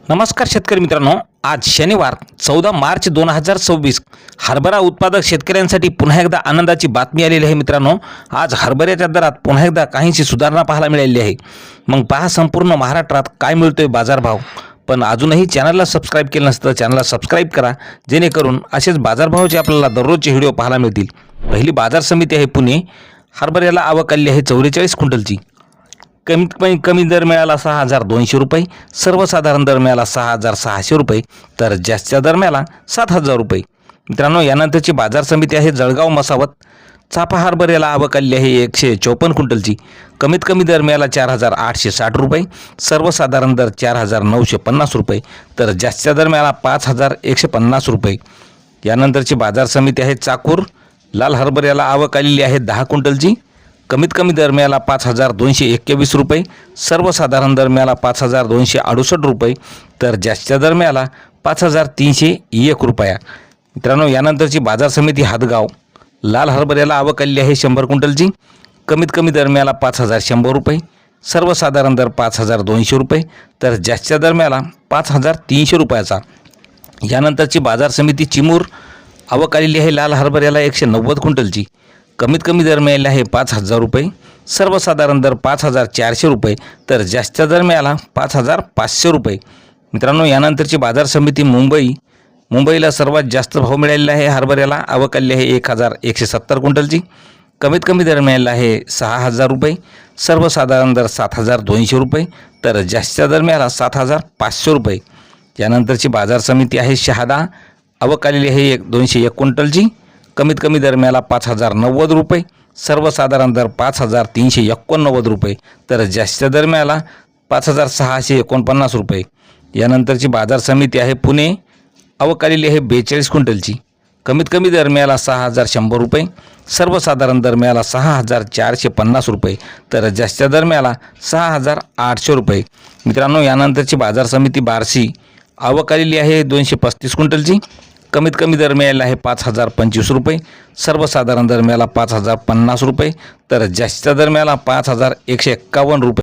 नमस्कार शेतकरी मित्रांनो, आज शनिवार 14 मार्च 2026 हरभरा उत्पादक शेतकऱ्यांसाठी पुन्हा एकदा आनंदाची बातमी आलेली आहे. मित्रांनो, आज हरभऱ्याच्या दरात पुन्हा एकदा काहीशी सुधारणा पाहायला मिळालेली आहे. मग पहा संपूर्ण महाराष्ट्रात काय मिळतोय बाजारभाव. पण अजूनही चॅनलला सबस्क्राईब केलं नसतं चॅनलला सबस्क्राईब करा, जेणेकरून असेच बाजारभावाचे आपल्याला दररोजचे व्हिडिओ पाहायला मिळतील. पहिली बाजार समिती आहे पुणे. हरभऱ्याला आवक आली आहे 44 क्विंटलची. कमी दर मिळाला 6,200 रुपये, सर्वसाधारण दर मिळाला 6,600 रुपये, तर जास्तीचा दर मिळाला 7,000 रुपये. मित्रांनो, यानंतरची बाजार समिती आहे जळगाव मसावत. चाफा हरभऱ्याला आवक आली आहे 154 क्विंटलची. कमी दर मिळाला 4,860 रुपये, सर्वसाधारण दर 4,950 रुपये, तर जास्तीचा दर मिळाला 5,150 रुपये. यानंतरची बाजार समिती आहे चाकूर. लाल हरभऱ्याला आवक आलेली आहे 10 क्विंटलची. कमी दर मिळाला 5,221 रुपये, सर्वसाधारण दर मिळाला 5,268 रुपये, तर जास्तीचा दर मिळाला 5,301 रुपया. मित्रांनो, यानंतरची बाजार समिती हातगाव. लाल हरभऱ्याला आवक आलेली आहे 100 क्विंटलची. कमी दर मिळाला 5,100 रुपये, सर्वसाधारण दर 5,200 रुपये, तर जास्तीचा दर मिळाला 5,300 रुपयाचा. यानंतरची बाजार समिती चिमूर. आवक आलेली आहे लाल हरभऱ्याला 190 क्विंटलची. कमी दर मिळाला आहे 5,000 रुपये, सर्वसाधारण दर 5,400 रुपये, तर जास्तीचा दर मिळाला 5,500 रुपये. मित्रांनो, यानंतरची बाजार समिती मुंबई. मुंबईला सर्वात जास्त भाव मिळालेला आहे हरभऱ्याला. आवक आली आहे 1,170 क्विंटलची. कमी दर मिळाला आहे 6,000 रुपये, सर्वसाधारण दर 7,200 रुपये, तर जास्तीचा दर मिळाला 7,500 रुपये. यानंतरची बाजार समिती आहे शहादा. आवक आलेली आहे 201 क्विंटलची. कमी दर मिळाला 5,090 रुपये, सर्वसाधारण दर 5,389 रुपये, तर जास्तीचा दर मिळाला 5,649 रुपये. यानंतरची बाजार समिती आहे पुणे. आवक आलेली आहे 42 क्विंटलची. कमी दर मिळाला 6,100 रुपये, सर्वसाधारण दर मिळाला 6,450 रुपये, तर जास्तीचा दर मिळाला 6,800 रुपये. मित्रांनो, यानंतरची बाजार समिती बार्शी. आवक आलेली आहे 235 क्विंटलची. कमी दर मिळाला आहे 5,025 रुपये, सर्वसाधारण दर मिळाला 5,050 रुपये, तर जास्तीचा दर मिळाला 5,151 रुपये.